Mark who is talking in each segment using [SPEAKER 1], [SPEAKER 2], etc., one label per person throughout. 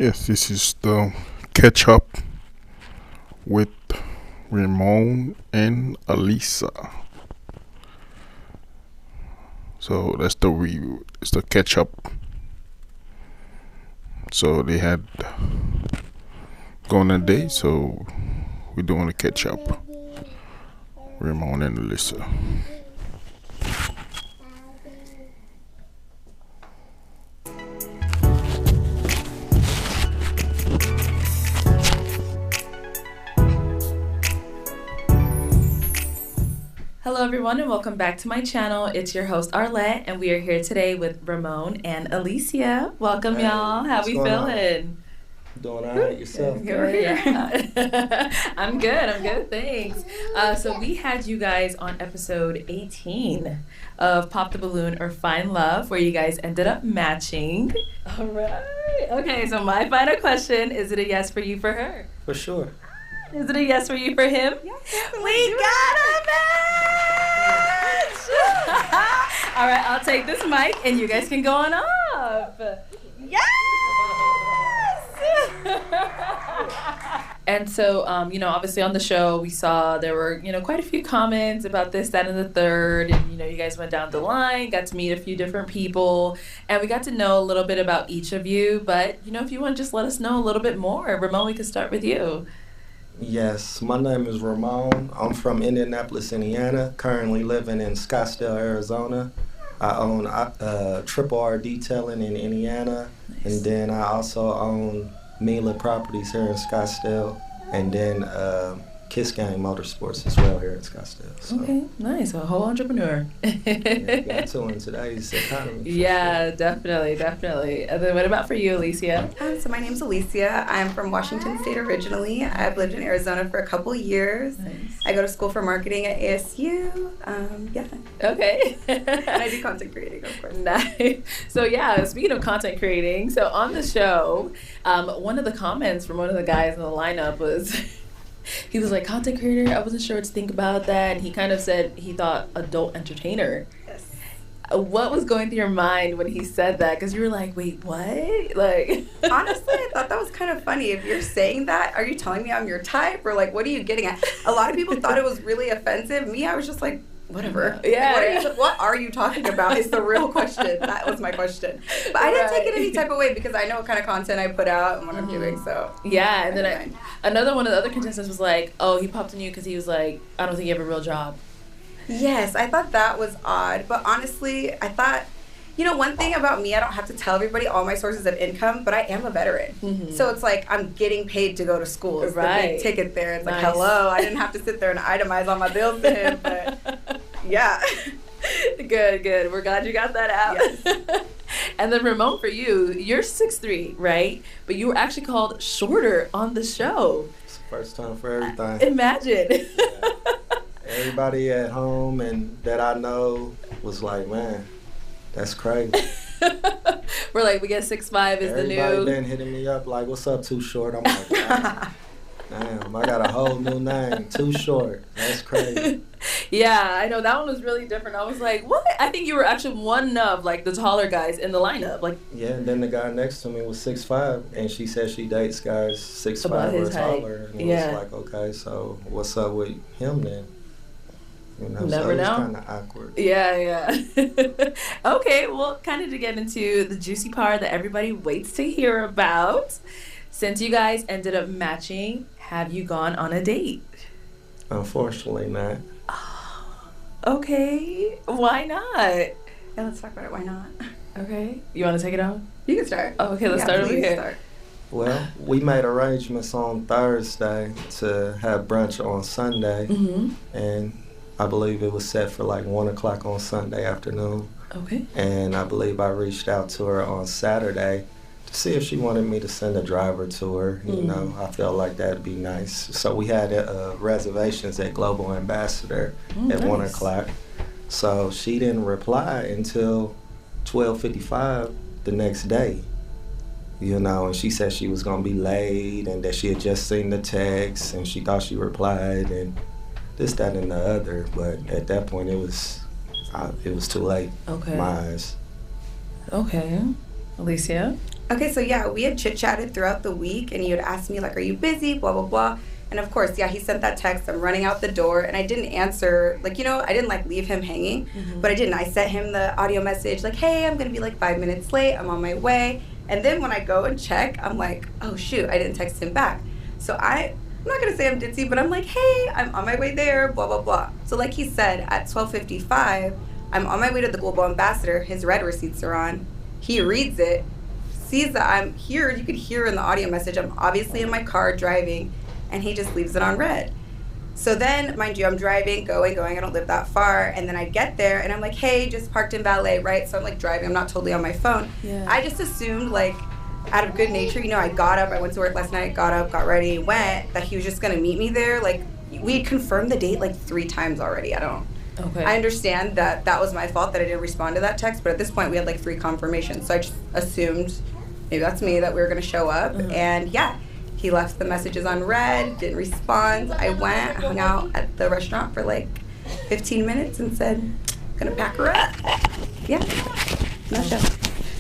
[SPEAKER 1] Yes, this is the catch up with Ramon and Alicia. So that's the review. It's the catch up. So they had gone a day, so we're doing a catch up. Ramon and Alicia.
[SPEAKER 2] Hello everyone and welcome back to my channel. It's your host Arlette and we are here today with Ramon and Alicia. Welcome y'all. How we feeling?
[SPEAKER 3] Doing all right yourself?
[SPEAKER 2] Yeah. I'm good, thanks. So we had you guys on episode 18 of Pop the Balloon or Find Love, where you guys ended up matching. All right. Okay, so my final question, is it a yes for you for her?
[SPEAKER 3] For sure.
[SPEAKER 2] Is it a yes for you for him?
[SPEAKER 4] Yes,
[SPEAKER 2] we got a match! All right, I'll take this mic and you guys can go on up. Yes! And so, obviously on the show, we saw there were, quite a few comments about this, that, and the third. And, you guys went down the line, got to meet a few different people, and we got to know a little bit about each of you. But, if you want to just let us know a little bit more. Ramon, we can start with you.
[SPEAKER 3] Yes, my name is Ramon. I'm from Indianapolis, Indiana, currently living in Scottsdale, Arizona. I own Triple R Detailing in Indiana, nice. And then I also own Mila Properties here in Scottsdale, and then Kiss Gang Motorsports as well here in Scottsdale. So.
[SPEAKER 2] Okay, nice. A whole entrepreneur.
[SPEAKER 3] Yeah, got to in today's economy.
[SPEAKER 2] Yeah, sure. Definitely. And then what about for you, Alicia?
[SPEAKER 4] So my name's Alicia. I'm from Washington State originally. I've lived in Arizona for a couple years. Nice. I go to school for marketing at ASU. Yeah.
[SPEAKER 2] Okay.
[SPEAKER 4] And I do content creating, of course.
[SPEAKER 2] Nice. So yeah, speaking of content creating, so on the show, one of the comments from one of the guys in the lineup was... He was like, content creator, I wasn't sure what to think about that. And he kind of said he thought adult entertainer.
[SPEAKER 4] Yes.
[SPEAKER 2] What was going through your mind when he said that? Because you were like, wait, what? Like,
[SPEAKER 4] honestly, I thought that was kind of funny. If you're saying that, are you telling me I'm your type? Or like, what are you getting at? A lot of people thought it was really offensive. Me, I was just like, whatever.
[SPEAKER 2] Yeah.
[SPEAKER 4] Like, what are you talking about is the real question. That was my question. But I didn't take it any type of way because I know what kind of content I put out and what I'm doing. So
[SPEAKER 2] yeah. And then another one of the other contestants was like, oh, he popped on you because he was like, I don't think you have a real job.
[SPEAKER 4] Yes, I thought that was odd. But honestly, I thought, one thing about me, I don't have to tell everybody all my sources of income, but I am a veteran. Mm-hmm. So it's like I'm getting paid to go to school. It's
[SPEAKER 2] right.
[SPEAKER 4] The big ticket there. It's nice. Like, hello, I didn't have to sit there and itemize all my bills to him, but yeah.
[SPEAKER 2] Good. We're glad you got that out.
[SPEAKER 4] Yes.
[SPEAKER 2] And then Ramon, for you, you're 6'3", right? But you were actually called shorter on the show.
[SPEAKER 3] It's the first time for everything.
[SPEAKER 2] Imagine.
[SPEAKER 3] Yeah. Everybody at home and that I know was like, man, that's crazy.
[SPEAKER 2] We're like, we get 6'5" is the new.
[SPEAKER 3] Everybody been hitting me up like, what's up, Too Short? I'm like, damn, I got a whole new name, Too Short. That's crazy.
[SPEAKER 2] Yeah, I know that one was really different. I was like, what? I think you were actually one of like the taller guys in the lineup. Like,
[SPEAKER 3] yeah, and then the guy next to me was 6'5", and she said she dates guys 6'5" or taller. And it was like, okay, so what's up with him then?
[SPEAKER 2] Never
[SPEAKER 3] so it was
[SPEAKER 2] know.
[SPEAKER 3] Kind of awkward.
[SPEAKER 2] Yeah. Okay, well, kind of to get into the juicy part that everybody waits to hear about. Since you guys ended up matching, have you gone on a date?
[SPEAKER 3] Unfortunately, not.
[SPEAKER 2] Okay, why not?
[SPEAKER 4] Yeah, let's talk about it. Why not?
[SPEAKER 2] Okay, you want to take it on?
[SPEAKER 4] You can start.
[SPEAKER 2] Oh, okay, let's start over here.
[SPEAKER 4] Start.
[SPEAKER 3] Well, we made arrangements on Thursday to have brunch on Sunday, and I believe it was set for like 1 o'clock on Sunday afternoon.
[SPEAKER 2] Okay.
[SPEAKER 3] And I believe I reached out to her on Saturday to see if she wanted me to send a driver to her. You know, I felt like that'd be nice. So we had reservations at Global Ambassador at 1 o'clock. So she didn't reply until 12:55 the next day. And she said she was gonna be late and that she had just seen the text and she thought she replied and this, that, and the other. But at that point, it was too late.
[SPEAKER 2] Okay.
[SPEAKER 3] In my eyes.
[SPEAKER 2] Okay. Alicia?
[SPEAKER 4] Okay, so yeah, we had chit-chatted throughout the week, and he would ask me, like, are you busy, blah, blah, blah. And of course, yeah, he sent that text. I'm running out the door, and I didn't answer. Like, I didn't, like, leave him hanging, but I didn't. I sent him the audio message, like, hey, I'm going to be, like, 5 minutes late. I'm on my way. And then when I go and check, I'm like, oh, shoot, I didn't text him back. So I'm not going to say I'm ditzy, but I'm like, hey, I'm on my way there, blah, blah, blah. So like he said, at 12:55, I'm on my way to the Global Ambassador. His red receipts are on. He reads it, sees that I'm here. You could hear in the audio message, I'm obviously in my car driving, and he just leaves it on red. So then, mind you, I'm driving, going. I don't live that far. And then I get there, and I'm like, hey, just parked in valet, right? So I'm, like, driving. I'm not totally on my phone.
[SPEAKER 2] Yeah.
[SPEAKER 4] I just assumed, like, out of good nature, I got up. I went to work last night, got up, got ready, went, that he was just going to meet me there. Like, we had confirmed the date, like, 3 times already.
[SPEAKER 2] Okay.
[SPEAKER 4] I understand that was my fault that I didn't respond to that text, but at this point, we had, like, 3 confirmations. So I just assumed, maybe that's me, that we were going to show up. And, yeah. He left the messages on red, didn't respond. I went, hung out at the restaurant for like 15 minutes and said, gonna pack her up. Yeah, nutshell.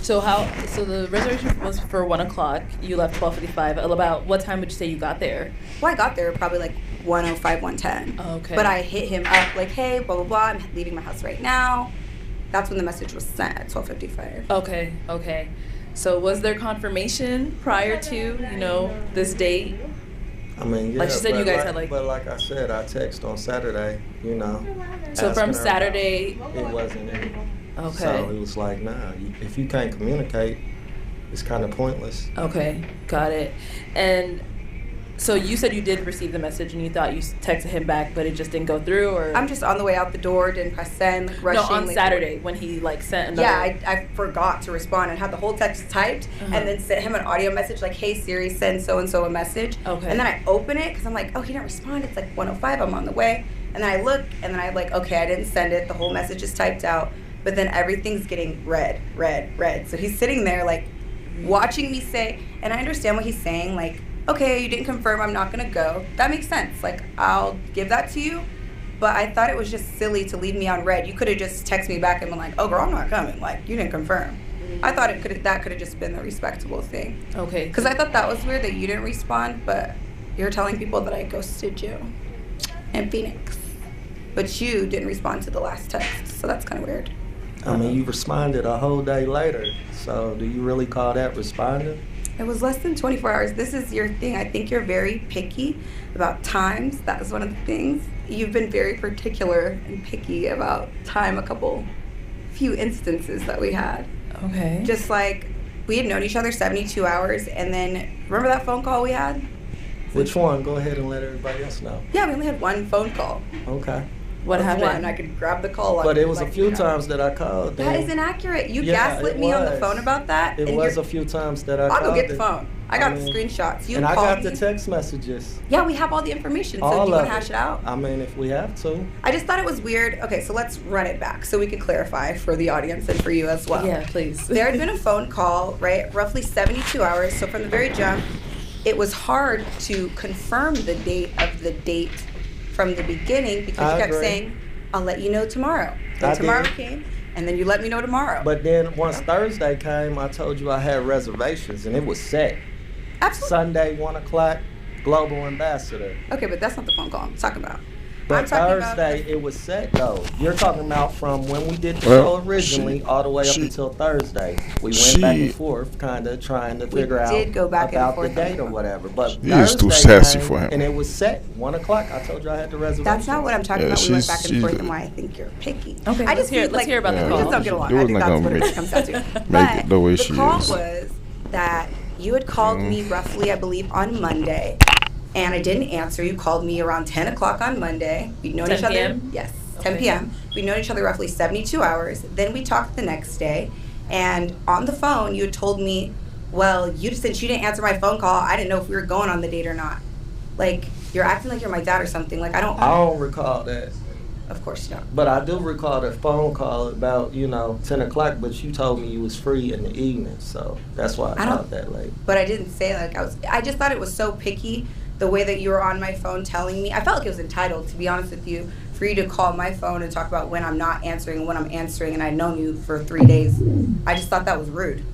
[SPEAKER 2] So the reservation was for 1 o'clock. You left 12:55. About what time would you say you got there?
[SPEAKER 4] Well, I got there probably like 1:05, 1:10.
[SPEAKER 2] Okay.
[SPEAKER 4] But I hit him up like, hey, blah, blah, blah, I'm leaving my house right now. That's when the message was sent at 12:55.
[SPEAKER 2] Okay. So was there confirmation prior to, this date?
[SPEAKER 3] I mean, yeah.
[SPEAKER 2] Like you said, you guys had like...
[SPEAKER 3] But like I said, I text on Saturday,
[SPEAKER 2] So from Saturday...
[SPEAKER 3] It wasn't any.
[SPEAKER 2] Okay.
[SPEAKER 3] So it was like, nah, if you can't communicate, it's kind of pointless.
[SPEAKER 2] Okay, got it. And so you said you did receive the message and you thought you texted him back, but it just didn't go through, or?
[SPEAKER 4] I'm just on the way out the door, didn't press send, like, rushing.
[SPEAKER 2] No, on Saturday when he sent another.
[SPEAKER 4] Yeah, I forgot to respond and had the whole text typed and then sent him an audio message like, hey Siri, send so-and-so a message.
[SPEAKER 2] Okay.
[SPEAKER 4] And then I open it because I'm like, oh, he didn't respond. It's like 1:05, I'm on the way. And then I look and then I'm like, okay, I didn't send it. The whole message is typed out. But then everything's getting red. So he's sitting there like watching me say, and I understand what he's saying, like, okay, you didn't confirm, I'm not going to go. That makes sense. Like, I'll give that to you. But I thought it was just silly to leave me on red. You could have just texted me back and been like, oh, girl, I'm not coming. Like, you didn't confirm. I thought that could have just been the respectable thing.
[SPEAKER 2] Okay.
[SPEAKER 4] Because I thought that was weird that you didn't respond, but you're telling people that I ghosted you in Phoenix. But you didn't respond to the last text, so that's kind of weird.
[SPEAKER 3] I mean, you responded a whole day later. So do you really call that responding?
[SPEAKER 4] It was less than 24 hours. This is your thing. I think you're very picky about times. That was one of the things. You've been very particular and picky about time, few instances that we had.
[SPEAKER 2] Okay.
[SPEAKER 4] Just like, we had known each other 72 hours, and then, remember that phone call we had?
[SPEAKER 3] Which one? Go ahead and let everybody else know.
[SPEAKER 4] Yeah, we only had one phone call.
[SPEAKER 3] Okay.
[SPEAKER 2] What happened?
[SPEAKER 4] One. I could grab the call.
[SPEAKER 3] But it was a few times that I called.
[SPEAKER 4] That is inaccurate. You gaslit me on the phone about that.
[SPEAKER 3] It was a few times that I called.
[SPEAKER 4] I'll go get the phone. I got the screenshots.
[SPEAKER 3] And I got the text messages.
[SPEAKER 4] Yeah, we have all the information. So do you want to hash it out?
[SPEAKER 3] I mean, if we have to.
[SPEAKER 4] I just thought it was weird. Okay, so let's run it back so we could clarify for the audience and for you as well.
[SPEAKER 2] Yeah, please.
[SPEAKER 4] There had been a phone call, right? Roughly 72 hours. So from the very jump, it was hard to confirm the date of the date from the beginning because you kept saying, I'll let you know tomorrow. Then tomorrow came, and then you let me know tomorrow.
[SPEAKER 3] But then once Thursday came, I told you I had reservations, and it was set.
[SPEAKER 4] Absolutely.
[SPEAKER 3] Sunday, 1 o'clock, Global Ambassador.
[SPEAKER 4] Okay, but that's not the phone call I'm talking about.
[SPEAKER 3] But Thursday, it was set, though. You're talking about from when we did the show originally all the way up until Thursday. We went back and forth, kind of trying to figure out about the date or whatever. But
[SPEAKER 1] Thursday too sassy for him.
[SPEAKER 3] And it was set, 1 o'clock. I told you I had the reservation.
[SPEAKER 4] That's not what I'm talking about. We went back and forth and why I think you're picky.
[SPEAKER 2] Okay, let's hear about the call.
[SPEAKER 4] We just don't get along. I think that's what it comes down to. But the call was that you had called me roughly, I believe, on Monday. And I didn't answer. You called me around 10 o'clock on Monday. We'd known each other. Yes, 10 p.m. We'd known each other roughly 72 hours. Then we talked the next day. And on the phone, you had told me, well, since you didn't answer my phone call, I didn't know if we were going on the date or not. Like, you're acting like you're my dad or something. Like, I don't
[SPEAKER 3] recall that.
[SPEAKER 4] Of course you don't.
[SPEAKER 3] But I do recall the phone call about, 10 o'clock, but you told me you was free in the evening. So that's why I called that late.
[SPEAKER 4] But I didn't say I just thought it was so picky. The way that you were on my phone telling me, I felt like it was entitled, to be honest with you, for you to call my phone and talk about when I'm not answering and when I'm answering, and I'd known you for 3 days. I just thought that was rude.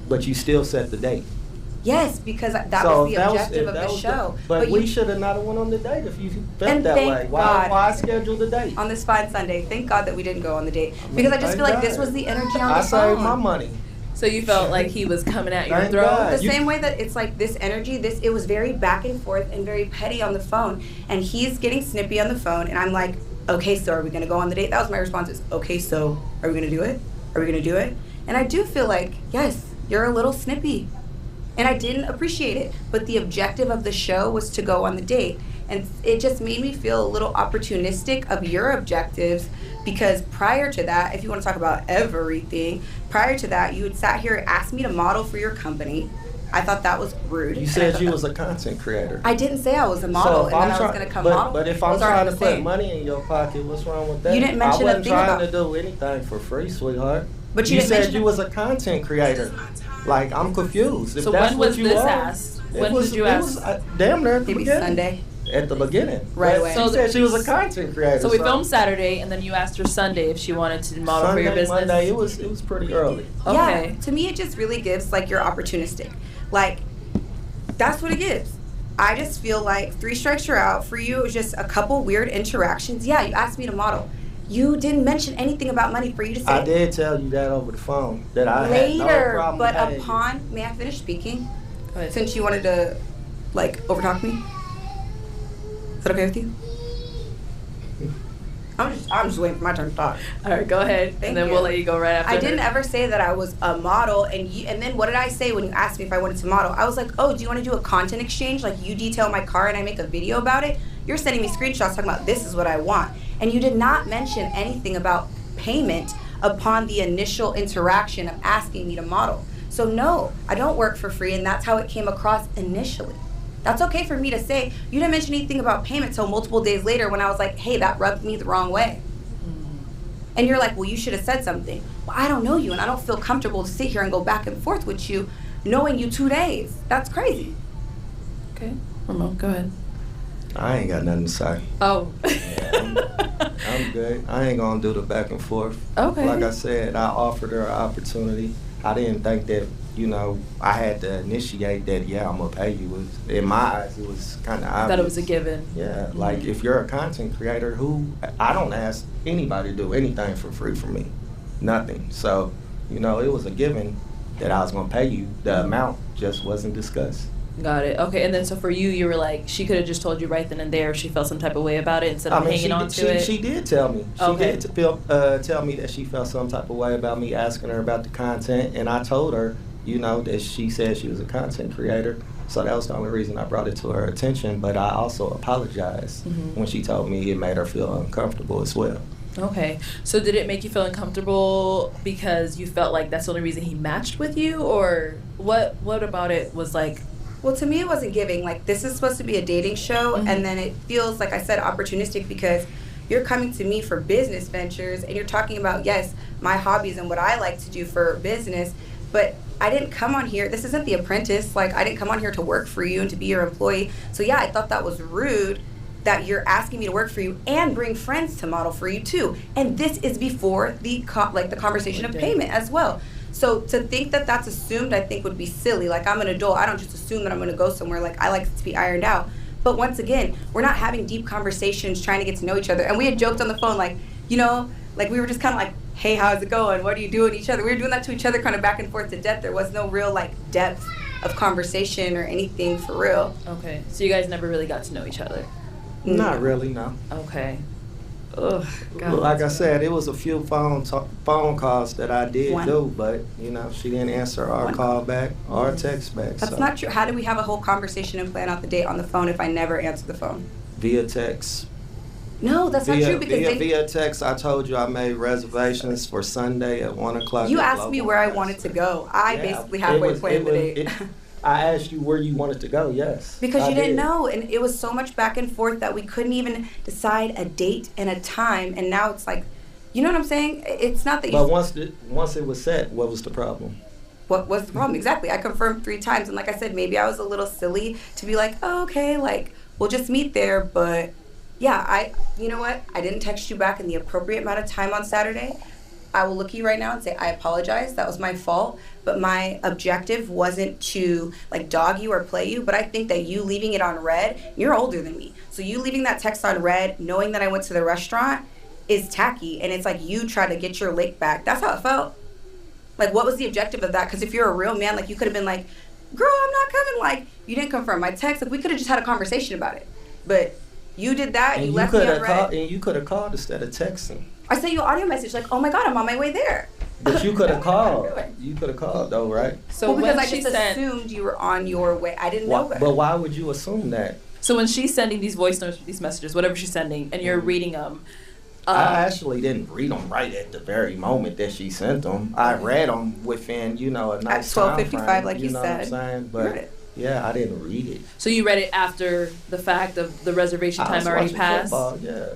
[SPEAKER 3] but you still set the date.
[SPEAKER 4] Yes, because that
[SPEAKER 3] So
[SPEAKER 4] was the objective of the show.
[SPEAKER 3] But we
[SPEAKER 4] you,
[SPEAKER 3] should have not went on the date if you felt
[SPEAKER 4] And
[SPEAKER 3] that
[SPEAKER 4] thank
[SPEAKER 3] way.
[SPEAKER 4] God.
[SPEAKER 3] Why schedule the date?
[SPEAKER 4] on this fine Sunday, thank God that we didn't go on the date. Because I just feel like this was the energy on the
[SPEAKER 3] I
[SPEAKER 4] phone.
[SPEAKER 3] saved my money.
[SPEAKER 2] So you felt like he was coming at your
[SPEAKER 3] Thank
[SPEAKER 2] throat?
[SPEAKER 3] God.
[SPEAKER 4] The same way that it's like this energy, it was very back and forth and very petty on the phone. And he's getting snippy on the phone, and I'm like, okay, so are we gonna go on the date? That was my response is, okay, so are we gonna do it? Are we gonna do it? And I do feel like, yes, you're a little snippy. And I didn't appreciate it. But the objective of the show was to go on the date. And it just made me feel a little opportunistic of your objectives, because prior to that, if you want to talk about everything, prior to that, you had sat here and asked me to model for your company. I thought that was rude.
[SPEAKER 3] You said you was a content creator.
[SPEAKER 4] I didn't say I was a model
[SPEAKER 3] So if
[SPEAKER 4] and
[SPEAKER 3] I'm
[SPEAKER 4] that I was
[SPEAKER 3] try-
[SPEAKER 4] going to come
[SPEAKER 3] but,
[SPEAKER 4] model.
[SPEAKER 3] But if I'm
[SPEAKER 4] Those aren't
[SPEAKER 3] trying to
[SPEAKER 4] the
[SPEAKER 3] put
[SPEAKER 4] same.
[SPEAKER 3] money in your pocket, what's wrong with that?
[SPEAKER 4] You didn't mention
[SPEAKER 3] I
[SPEAKER 4] a
[SPEAKER 3] wasn't
[SPEAKER 4] thing
[SPEAKER 3] trying
[SPEAKER 4] about-
[SPEAKER 3] to do anything for free, sweetheart.
[SPEAKER 4] But you didn't
[SPEAKER 3] said
[SPEAKER 4] mention
[SPEAKER 3] you
[SPEAKER 4] a-
[SPEAKER 3] was a content creator. Like, I'm confused. If
[SPEAKER 2] So
[SPEAKER 3] that's
[SPEAKER 2] when
[SPEAKER 3] what
[SPEAKER 2] was
[SPEAKER 3] you
[SPEAKER 2] this
[SPEAKER 3] are,
[SPEAKER 2] asked?
[SPEAKER 3] it
[SPEAKER 2] When
[SPEAKER 3] was-
[SPEAKER 2] did you
[SPEAKER 3] it
[SPEAKER 2] ask?
[SPEAKER 3] was, damn near at the
[SPEAKER 4] Maybe
[SPEAKER 3] beginning.
[SPEAKER 4] Sunday.
[SPEAKER 3] At the beginning.
[SPEAKER 4] Right
[SPEAKER 3] But
[SPEAKER 4] away.
[SPEAKER 3] She
[SPEAKER 2] So
[SPEAKER 3] said she was a content creator.
[SPEAKER 2] So we filmed Saturday, and then you asked her Sunday if she wanted to model for your
[SPEAKER 3] Sunday,
[SPEAKER 2] business.
[SPEAKER 3] Monday, it was pretty early.
[SPEAKER 2] Okay.
[SPEAKER 4] Yeah, to me it just really gives like you're opportunistic. Like, that's what it gives. I just feel like 3 strikes you're out. For you, it was just a couple weird interactions. Yeah, you asked me to model. You didn't mention anything about money for you to say.
[SPEAKER 3] I did tell you that over the phone, that I had no
[SPEAKER 4] Later,
[SPEAKER 3] problem
[SPEAKER 4] but
[SPEAKER 3] paying you.
[SPEAKER 4] upon, may I finish speaking?
[SPEAKER 2] Go ahead.
[SPEAKER 4] Since you wanted to, like, overtalk me? Is that okay with you? I'm just waiting for my turn to talk.
[SPEAKER 2] All right, go ahead,
[SPEAKER 4] Thank
[SPEAKER 2] and then
[SPEAKER 4] you.
[SPEAKER 2] we'll let you go right after.
[SPEAKER 4] I
[SPEAKER 2] her.
[SPEAKER 4] didn't ever say that I was a model, and then what did I say when you asked me if I wanted to model? I was like, oh, do you want to do a content exchange? Like, you detail my car and I make a video about it? You're sending me screenshots talking about this is what I want. And you did not mention anything about payment upon the initial interaction of asking me to model. So no, I don't work for free, and that's how it came across initially. That's okay for me to say. You didn't mention anything about payment till multiple days later when I was like, hey, that rubbed me the wrong way. And you're like, well, you should have said something. Well, I don't know you, and I don't feel comfortable to sit here and go back and forth with you knowing you 2 days. That's crazy.
[SPEAKER 2] Okay, Ramon, go ahead.
[SPEAKER 3] I ain't got nothing to say.
[SPEAKER 2] Oh.
[SPEAKER 3] I'm good. I ain't gonna do the back and forth.
[SPEAKER 2] Okay.
[SPEAKER 3] Like I said, I offered her an opportunity. I didn't think that, I had to initiate that, yeah, I'm gonna pay you. In my eyes, it was kind of obvious.
[SPEAKER 2] I thought it was a given.
[SPEAKER 3] Yeah, like if you're a content creator, I don't ask anybody to do anything for free for me. Nothing. So, it was a given that I was gonna pay you. The amount just wasn't discussed.
[SPEAKER 2] Got it. Okay, and then so for you, you were like, she could have just told you right then and there if she felt some type of way about it instead of hanging on to it.
[SPEAKER 3] She did tell me. She
[SPEAKER 2] Okay.
[SPEAKER 3] did tell me that she felt some type of way about me asking her about the content, and I told her, that she said she was a content creator. So that was the only reason I brought it to her attention. But I also apologized when she told me it made her feel uncomfortable as well.
[SPEAKER 2] Okay, so did it make you feel uncomfortable because you felt like that's the only reason he matched with you, or what about it was like?
[SPEAKER 4] Well, to me, it wasn't giving. Like, this is supposed to be a dating show, and then it feels, like I said, opportunistic because you're coming to me for business ventures, and you're talking about, yes, my hobbies and what I like to do for business, but I didn't come on here. This isn't The Apprentice. Like, I didn't come on here to work for you and to be your employee. So, yeah, I thought that was rude that you're asking me to work for you and bring friends to model for you, too. And this is before the conversation of payment as well. So to think that that's assumed, I think would be silly. Like, I'm an adult. I don't just assume that I'm going to go somewhere. Like, I like it to be ironed out. But once again, we're not having deep conversations trying to get to know each other. And we had joked on the phone, like, like we were just kind of like, hey, how's it going? What are you doing to each other? We were doing that to each other kind of back and forth to death. There was no real, like, depth of conversation or anything for real.
[SPEAKER 2] Okay, so you guys never really got to know each other.
[SPEAKER 3] Not really, no.
[SPEAKER 2] Okay. Ugh, God.
[SPEAKER 3] Like I said, it was a few phone calls that I did do, but she didn't answer our call back or text back.
[SPEAKER 4] That's not true. How do we have a whole conversation and plan out the date on the phone if I never answer the phone?
[SPEAKER 3] Via text.
[SPEAKER 4] No, that's not true because
[SPEAKER 3] via text. I told you I made reservations for Sunday at 1:00.
[SPEAKER 4] You asked me where I wanted to go. I basically halfway planned the date.
[SPEAKER 3] I asked you where you wanted to go, yes.
[SPEAKER 4] Because you didn't know, and it was so much back and forth that we couldn't even decide a date and a time, and now it's like, you know what I'm saying? It's not that you...
[SPEAKER 3] But once it was set, what was the problem?
[SPEAKER 4] What was the problem? Exactly. I confirmed 3 times, and like I said, maybe I was a little silly to be like, oh, okay, like, we'll just meet there, but yeah, you know what? I didn't text you back in the appropriate amount of time on Saturday. I will look at you right now and say, I apologize. That was my fault. But my objective wasn't to like dog you or play you. But I think that you leaving it on red, you're older than me. So you leaving that text on red, knowing that I went to the restaurant, is tacky. And it's like you try to get your lick back. That's how it felt. Like, what was the objective of that? Because if you're a real man, like, you could have been like, girl, I'm not coming. Like, you didn't confirm my text. Like, we could have just had a conversation about it. But you did that.
[SPEAKER 3] And
[SPEAKER 4] you left me on red.
[SPEAKER 3] And you could have called instead of texting.
[SPEAKER 4] I sent you an audio message like, oh my God, I'm on my way there.
[SPEAKER 3] But you could have called. You could have called, though, right?
[SPEAKER 2] So
[SPEAKER 4] well, because
[SPEAKER 2] when
[SPEAKER 4] I just assumed you were on your way. I didn't know better.
[SPEAKER 3] But why would you assume that?
[SPEAKER 2] So when she's sending these voice notes, these messages, whatever she's sending, and you're reading them.
[SPEAKER 3] I actually didn't read them right at the very moment that she sent them. I read them within, a nice
[SPEAKER 4] at 12:55, like you
[SPEAKER 3] know
[SPEAKER 4] said.
[SPEAKER 3] What I'm saying? But yeah, I didn't read it.
[SPEAKER 2] So you read it after the fact of the reservation time already passed?
[SPEAKER 3] Football, yeah.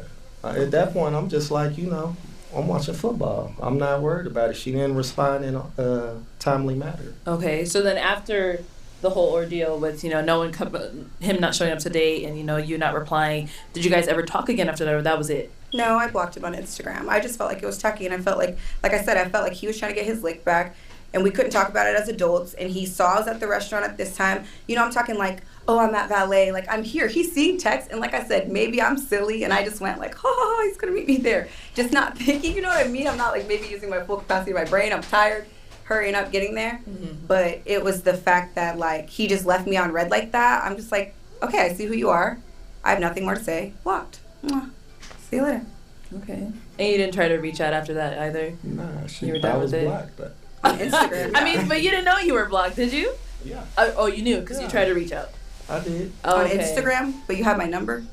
[SPEAKER 3] At that point, I'm just like, I'm watching football. I'm not worried about it. She didn't respond in a timely manner.
[SPEAKER 2] Okay, so then after the whole ordeal with, no one him not showing up to date and, you not replying, did you guys ever talk again after that, or that was it?
[SPEAKER 4] No, I blocked him on Instagram. I just felt like it was tacky, and I felt like I said, I felt like he was trying to get his lick back, and we couldn't talk about it as adults, and he saw us at the restaurant at this time. I'm talking like, oh, I'm at valet, like, I'm here. He's seeing text, and like I said, maybe I'm silly, and I just went like, oh, he's going to meet me there. Just not thinking, you know what I mean? I'm not like maybe using my full capacity of my brain. I'm tired, hurrying up, getting there. Mm-hmm. But it was the fact that, like, he just left me on red like that. I'm just like, okay, I see who you are. I have nothing more to say. Blocked. Mwah. See you later.
[SPEAKER 2] Okay. And you didn't try to reach out after that either?
[SPEAKER 3] Nah,
[SPEAKER 2] you were done with it?
[SPEAKER 3] Blocked, but
[SPEAKER 4] on Instagram.
[SPEAKER 2] I mean, but you didn't know you were blocked, did you?
[SPEAKER 3] Yeah.
[SPEAKER 2] Oh, you knew because you tried to reach out.
[SPEAKER 3] I did.
[SPEAKER 2] Oh,
[SPEAKER 4] on
[SPEAKER 2] okay.
[SPEAKER 4] Instagram, but you have my number?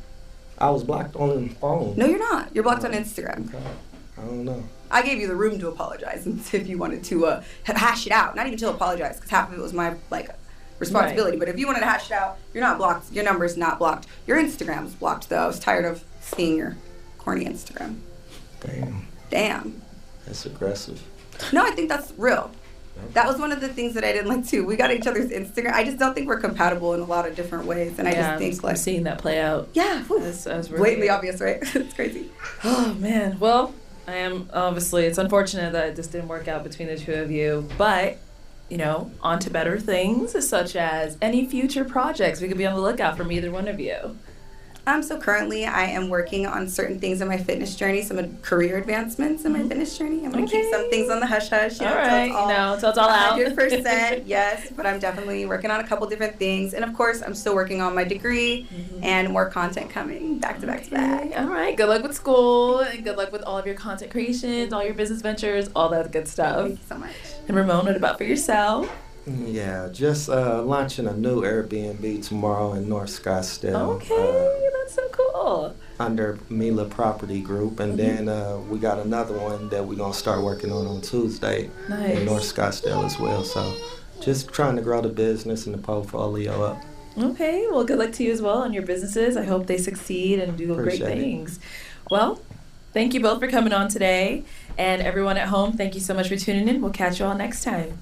[SPEAKER 3] I was blocked on the phone.
[SPEAKER 4] No, you're not. You're blocked on Instagram.
[SPEAKER 3] Okay. I don't know.
[SPEAKER 4] I gave you the room to apologize and if you wanted to hash it out. Not even to apologize, because half of it was my responsibility. Right. But if you wanted to hash it out, you're not blocked. Your number's not blocked. Your Instagram's blocked, though. I was tired of seeing your corny Instagram. Damn.
[SPEAKER 3] That's aggressive.
[SPEAKER 4] No, I think that's real. Okay. That was one of the things that I didn't like, too. We got each other's Instagram. I just don't think we're compatible in a lot of different ways. And I just think, like...
[SPEAKER 2] I'm seeing that play out.
[SPEAKER 4] Yeah.
[SPEAKER 2] That's really
[SPEAKER 4] blatantly obvious, right? It's crazy.
[SPEAKER 2] Oh, man. Well... it's unfortunate that it just didn't work out between the two of you, but, on to better things, such as any future projects. We could be on the lookout from either one of you.
[SPEAKER 4] So currently I am working on certain things in my fitness journey, some career advancements in my fitness journey. I'm going to keep some things on the hush-hush.
[SPEAKER 2] All right, so it's all out.
[SPEAKER 4] 100%, yes, but I'm definitely working on a couple different things. And, of course, I'm still working on my degree and more content coming back to back to back.
[SPEAKER 2] All right, good luck with school and good luck with all of your content creations, all your business ventures, all that good stuff.
[SPEAKER 4] Thank you so much.
[SPEAKER 2] And Ramon, what about for yourself?
[SPEAKER 3] Yeah, just launching a new Airbnb tomorrow in North Scottsdale.
[SPEAKER 2] Okay, that's so cool.
[SPEAKER 3] Under Mila Property Group. And then we got another one that we're going to start working on Tuesday in North Scottsdale as well. So just trying to grow the business and the portfolio up.
[SPEAKER 2] Okay, well, good luck to you as well on your businesses. I hope they succeed and do great things. Well, thank you both for coming on today. And everyone at home, thank you so much for tuning in. We'll catch you all next time.